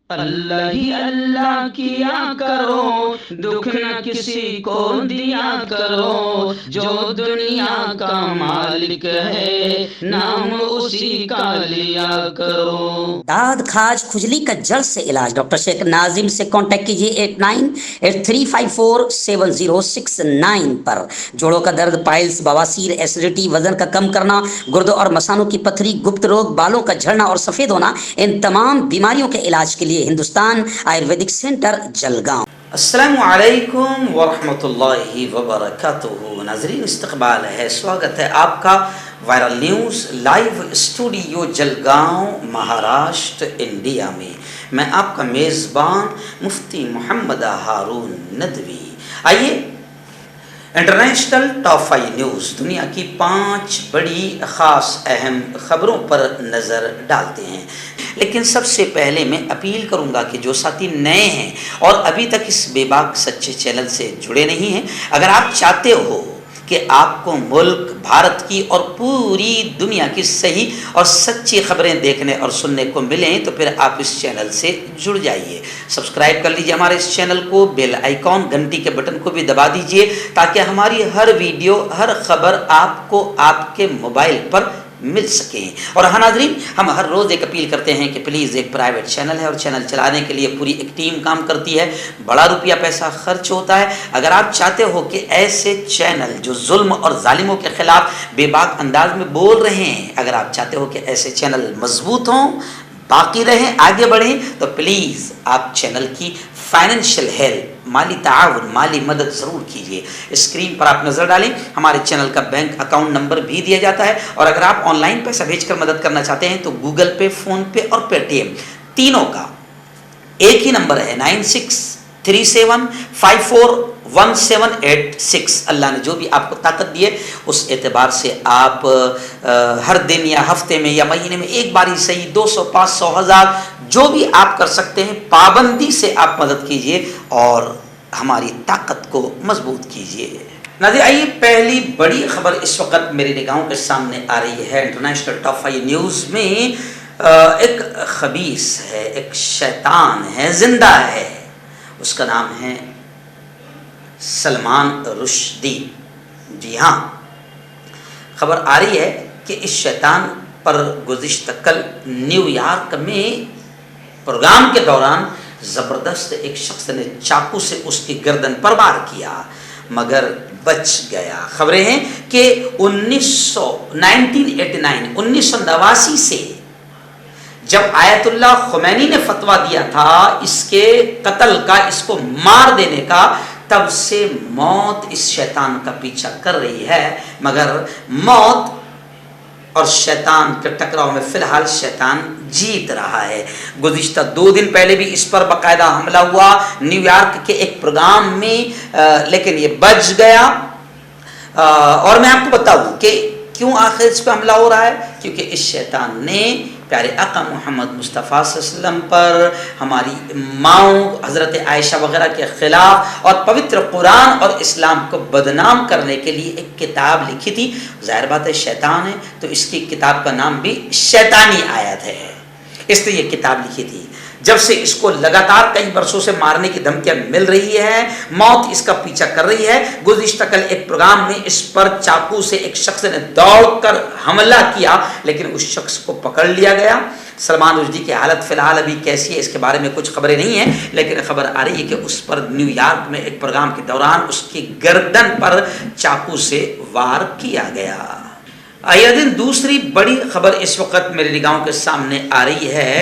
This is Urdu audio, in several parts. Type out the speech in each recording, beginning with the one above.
اللہ ہی اللہ کیا کرو، دکھ نہ کسی کو دیا کرو، جو دنیا کا مالک ہے نام اسی کا لیا کرو۔ داد کھاج کھجلی کا جڑ سے علاج ڈاکٹر شیخ ناظم سے کانٹیکٹ کیجیے 8983547069 پر۔ جوڑوں کا درد، پائلس، بواسیر، ایسیڈیٹی، وزن کا کم کرنا، گردوں اور مثانوں کی پتھری، گپت روگ، بالوں کا جھڑنا اور سفید ہونا، ان تمام بیماریوں کے علاج کے لیے ہندوستان آیورویدک سینٹر جلگاؤں۔ السلام علیکم ورحمۃ اللہ وبرکاتہ۔ ناظرین استقبال ہے، سواگت ہے آپ کا viral news live studio Jalgaon Maharashtra India میں۔ میں آپ کا میزبان مفتی محمد ہارون ندوی۔ آئیے انٹرنیشنل ٹاپ 5 نیوز، دنیا کی 5 بڑی خاص اہم خبروں پر نظر ڈالتے ہیں۔ لیکن سب سے پہلے میں اپیل کروں گا کہ جو ساتھی نئے ہیں اور ابھی تک اس بے باک سچے چینل سے جڑے نہیں ہیں، اگر آپ چاہتے ہو کہ آپ کو ملک، بھارت کی اور پوری دنیا کی صحیح اور سچی خبریں دیکھنے اور سننے کو ملیں تو پھر آپ اس چینل سے جڑ جائیے۔ سبسکرائب کر لیجیے ہمارے اس چینل کو، بیل آئیکن گھنٹی کے بٹن کو بھی دبا دیجیے تاکہ ہماری ہر ویڈیو، ہر خبر آپ کو آپ کے موبائل پر مل سکیں۔ اور ہاں ناظرین، ہم ہر روز ایک اپیل کرتے ہیں کہ پلیز، ایک پرائیویٹ چینل ہے اور چینل چلانے کے لیے پوری ایک ٹیم کام کرتی ہے، بڑا روپیہ پیسہ خرچ ہوتا ہے۔ اگر آپ چاہتے ہو کہ ایسے چینل جو ظلم اور ظالموں کے خلاف بے باک انداز میں بول رہے ہیں، اگر آپ چاہتے ہو کہ ایسے چینل مضبوط ہوں، باقی رہیں، آگے بڑھیں، تو پلیز آپ چینل کی فائنینشیل ہیلپ، مالی تعاون، مالی مدد ضرور کیجیے۔ اسکرین پر آپ نظر ڈالیں، ہمارے چینل کا بینک اکاؤنٹ نمبر بھی دیا جاتا ہے، اور اگر آپ آن لائن پیسہ بھیج کر مدد کرنا چاہتے ہیں تو گوگل پے، فون پے اور پے ٹی ایم تینوں کا ایک ہی نمبر ہے، 9637541786۔ اللہ نے جو بھی آپ کو طاقت دی ہے اس اعتبار سے آپ ہر دن یا ہفتے میں یا مہینے میں ایک بار ہی صحیح 200، 500، 1000 جو بھی آپ کر سکتے ہیں، پابندی سے آپ مدد کیجیے اور ہماری طاقت کو مضبوط کیجیے۔ ناظرین آئیے، پہلی بڑی خبر اس وقت میری نگاہوں کے سامنے آ رہی ہے انٹرنیشنل ٹاپ 5 نیوز میں۔ ایک خبیث ہے، ایک شیطان ہے، زندہ ہے، اس کا نام ہے سلمان رشدی۔ جی ہاں، خبر آ رہی ہے کہ اس شیطان پر گزشتہ کل نیو یارک میں پروگرام کے دوران زبردست ایک شخص نے چاقو سے اس کی گردن پر وار کیا مگر بچ گیا۔ خبریں ہیں کہ 1989 سے جب آیت اللہ خمینی نے فتویٰ دیا تھا اس کے قتل کا، اس کو مار دینے کا، تب سے موت اس شیطان کا پیچھا کر رہی ہے، مگر موت اور شیطان کے ٹکراؤ میں فی الحال شیطان جیت رہا ہے۔ گزشتہ 2 دن پہلے بھی اس پر باقاعدہ حملہ ہوا نیو یارک کے ایک پروگرام میں، لیکن یہ بچ گیا۔ اور میں آپ کو بتاؤں کہ کیوں آخر اس پہ حملہ ہو رہا ہے، کیونکہ اس شیطان نے پیارے آقا محمد مصطفیٰ صلی اللہ علیہ وسلم پر، ہماری ماؤں حضرت عائشہ وغیرہ کے خلاف اور پوتر قرآن اور اسلام کو بدنام کرنے کے لیے ایک کتاب لکھی تھی۔ ظاہر بات ہے شیطان ہے تو اس کی کتاب کا نام بھی شیطانی آیت ہے، اس نے یہ کتاب لکھی تھی۔ جب سے اس کو لگاتار کئی برسوں سے مارنے کی دھمکیاں مل رہی ہے، موت اس کا پیچھا کر رہی ہے۔ گزشتہ کل ایک پروگرام میں اس پر چاقو سے ایک شخص نے دوڑ کر حملہ کیا، لیکن اس شخص کو پکڑ لیا گیا۔ سلمان رشدی کی حالت فی الحال ابھی کیسی ہے اس کے بارے میں کچھ خبریں نہیں ہیں، لیکن خبر آ رہی ہے کہ اس پر نیو یارک میں ایک پروگرام کے دوران اس کی گردن پر چاقو سے وار کیا گیا۔ آئیے دن دوسری بڑی خبر اس وقت میری نگاہوں کے سامنے آ رہی ہے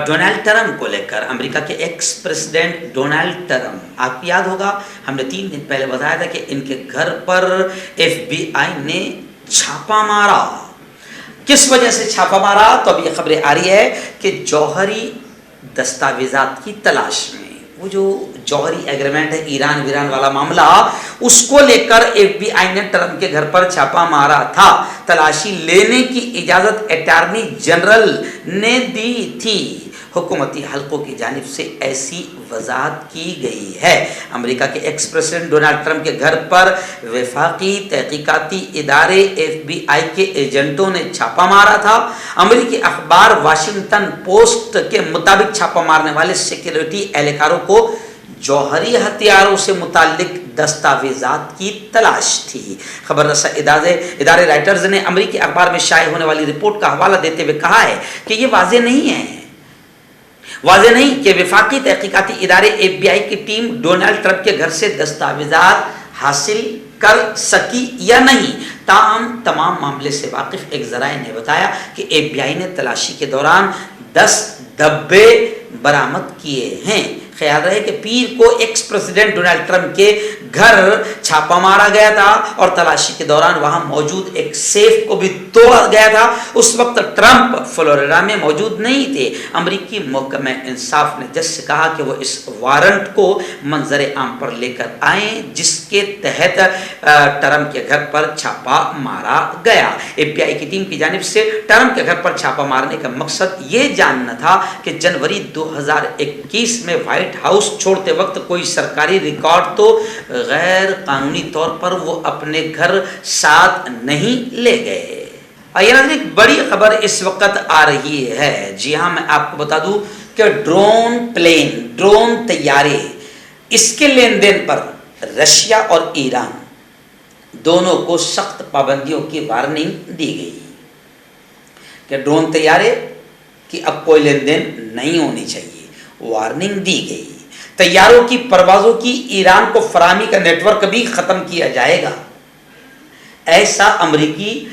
ڈونلڈ ٹرمپ کو لے کر۔ امریکہ کے ایکس پریزیڈنٹ ڈونلڈ ٹرمپ، آپ کو یاد ہوگا ہم نے 3 دن پہلے بتایا تھا کہ ان کے گھر پر FBI نے چھاپا مارا۔ کس وجہ سے چھاپا مارا؟ تو اب یہ خبریں آ رہی ہے کہ جوہری دستاویزات کی تلاش میں، وہ جو جوہری ایگریمنٹ ہے ایران ویران والا معاملہ، اس کو لے کر FBI نے ٹرمپ کے گھر پر چھاپا مارا تھا۔ تلاشی لینے کی اجازت اٹارنی جنرل نے دی تھی۔ حکومتی حلقوں کی جانب سے ایسی وضاحت کی گئی ہے۔ امریکہ کے ایکس پریزیڈنٹ ڈونلڈ ٹرمپ کے گھر پر وفاقی تحقیقاتی ادارے FBI کے ایجنٹوں نے چھاپا مارا تھا۔ امریکی اخبار واشنگٹن پوسٹ کے مطابق چھاپا مارنے والے سیکیورٹی اہلکاروں کو جوہری ہتھیاروں سے متعلق دستاویزات کی تلاش تھی۔ خبر رساں ادارے رائٹرز نے امریکی اخبار میں شائع ہونے والی رپورٹ کا حوالہ دیتے ہوئے کہا ہے کہ یہ واضح نہیں کہ وفاقی تحقیقاتی ادارے FBI کی ٹیم ڈونلڈ ٹرمپ کے گھر سے دستاویزات حاصل کر سکی یا نہیں، تاہم تمام معاملے سے واقف ایک ذرائع نے بتایا کہ FBI نے تلاشی کے دوران 10 ڈبے برآمد کیے ہیں۔ خیال رہے کہ پیر کو ایکس پریزیڈنٹ ڈونلڈ ٹرمپ کے گھر چھاپا مارا گیا تھا اور تلاشی کے دوران وہاں موجود ایک سیف کو بھی توڑا گیا تھا۔ اس وقت ٹرمپ فلوریڈا میں موجود نہیں تھے۔ امریکی محکمہ انصاف نے جج سے کہا کہ وہ اس وارنٹ کو منظر عام پر لے کر آئیں جس کے تحت ٹرمپ کے گھر پر چھاپا مارا گیا۔ FBI کی ٹیم کی جانب سے ٹرمپ کے گھر پر چھاپا مارنے کا مقصد یہ جاننا تھا کہ جنوری 2021 میں وائٹ ہاؤس چھوڑتے وقت کوئی سرکاری ریکارڈ تو غیر قانونی طور پر وہ اپنے گھر ساتھ نہیں لے گئے۔ آئیے ناظرین، ایک بڑی خبر اس وقت آ رہی ہے۔ جی ہاں، میں آپ کو بتا دوں کہ ڈرون طیارے، اس کے لین دین پر رشیا اور ایران دونوں کو سخت پابندیوں کی وارننگ دی گئی کہ ڈرون طیارے کی اب کوئی لین دین نہیں ہونی چاہیے، وارننگ دی گئی۔ طیاروں کی پروازوں کی ایران کو فراہمی کا نیٹ ورک بھی ختم کیا جائے گا، ایسا امریکی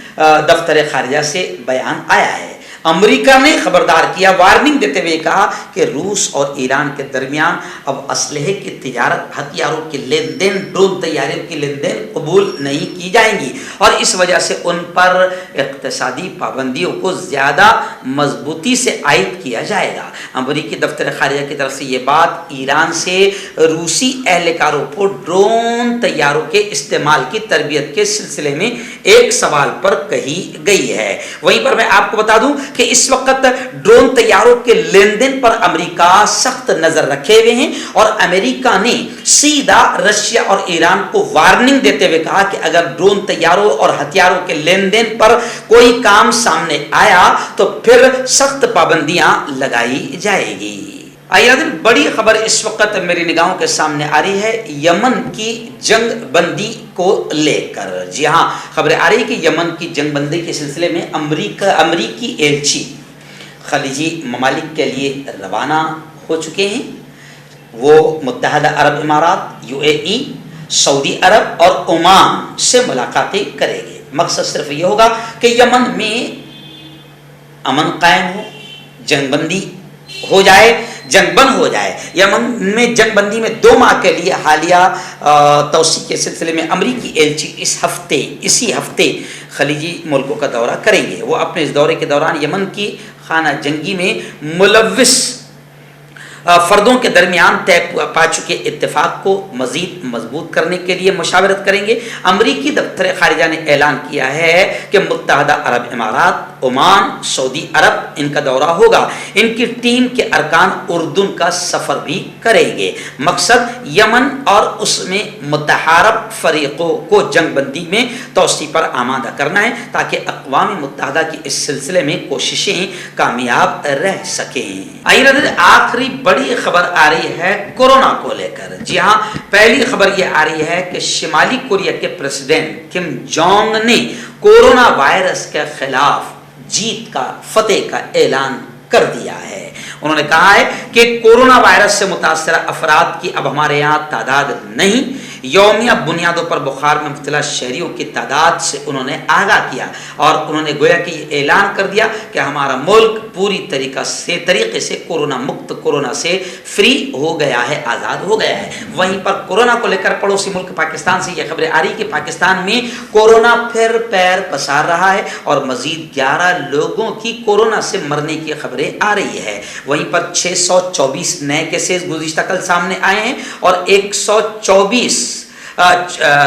دفتر خارجہ سے بیان آیا ہے۔ امریکہ نے خبردار کیا، وارننگ دیتے ہوئے کہا کہ روس اور ایران کے درمیان اب اسلحے کی تجارت، ہتھیاروں کی لین دین، ڈرون طیاروں کی لین دین قبول نہیں کی جائیں گی اور اس وجہ سے ان پر اقتصادی پابندیوں کو زیادہ مضبوطی سے عائد کیا جائے گا۔ امریکی دفتر خارجہ کی طرف سے یہ بات ایران سے روسی اہلکاروں کو ڈرون طیاروں کے استعمال کی تربیت کے سلسلے میں ایک سوال پر کہی گئی ہے۔ وہیں پر میں آپ کو بتا دوں کہ اس وقت ڈرون طیاروں کے لین دین پر امریکہ سخت نظر رکھے ہوئے ہیں اور امریکہ نے سیدھا رشیا اور ایران کو وارننگ دیتے ہوئے کہا کہ اگر ڈرون طیاروں اور ہتھیاروں کے لین دین پر کوئی کام سامنے آیا تو پھر سخت پابندیاں لگائی جائے گی۔ آئیے بڑی خبر اس وقت میری نگاہوں کے سامنے آ رہی ہے یمن کی جنگ بندی کو لے کر۔ جی ہاں، خبر آ رہی ہے کہ یمن کی جنگ بندی کے سلسلے میں امریکی ایلچی خلیجی ممالک کے لیے روانہ ہو چکے ہیں۔ وہ متحدہ عرب امارات، UAE، سعودی عرب اور عمان سے ملاقاتیں کریں گے۔ مقصد صرف یہ ہوگا کہ یمن میں امن قائم ہو، جنگ بندی ہو جائے، جنگ بند ہو جائے۔ یمن میں جنگ بندی میں 2 ماہ کے لیے حالیہ توسیع کے سلسلے میں امریکی ایلچی اسی ہفتے خلیجی ملکوں کا دورہ کریں گے۔ وہ اپنے اس دورے کے دوران یمن کی خانہ جنگی میں ملوث فردوں کے درمیان طے پا چکے اتفاق کو مزید مضبوط کرنے کے لیے مشاورت کریں گے۔ امریکی دفتر خارجہ نے اعلان کیا ہے کہ متحدہ عرب امارات، عمان، سعودی عرب ان کا دورہ ہوگا۔ ان کی ٹیم کے ارکان اردن کا سفر بھی کریں گے۔ مقصد یمن اور اس میں متحارب فریقوں کو جنگ بندی میں توسیع پر آمادہ کرنا ہے تاکہ اقوام متحدہ کی اس سلسلے میں کوششیں کامیاب رہ سکیں۔ آئیے آخری بڑی خبر آ رہی ہے کورونا کو لے کر۔ جی ہاں، پہلی خبر یہ آ رہی ہے کہ شمالی کوریا کے پریزیڈنٹ کم جونگ نے کورونا وائرس کے خلاف جیت کا، فتح کا اعلان کر دیا ہے۔ انہوں نے کہا ہے کہ کورونا وائرس سے متاثرہ افراد کی اب ہمارے یہاں تعداد نہیں، یومیہ بنیادوں پر بخار میں مبتلا شہریوں کی تعداد سے انہوں نے آگاہ کیا اور انہوں نے گویا کہ یہ اعلان کر دیا کہ ہمارا ملک پوری طریقے سے کورونا مکت، کورونا سے فری ہو گیا ہے، آزاد ہو گیا ہے۔ وہیں پر کورونا کو لے کر پڑوسی ملک پاکستان سے یہ خبریں آ رہی کہ پاکستان میں کورونا پھر پیر پسار رہا ہے اور مزید 11 لوگوں کی کورونا سے مرنے کی خبریں آ رہی ہے۔ وہیں پر 624 نئے کیسز گزشتہ کل سامنے آئے ہیں اور 124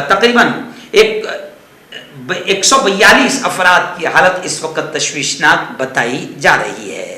تقریباً 142 افراد کی حالت اس وقت تشویشناک بتائی جا رہی ہے۔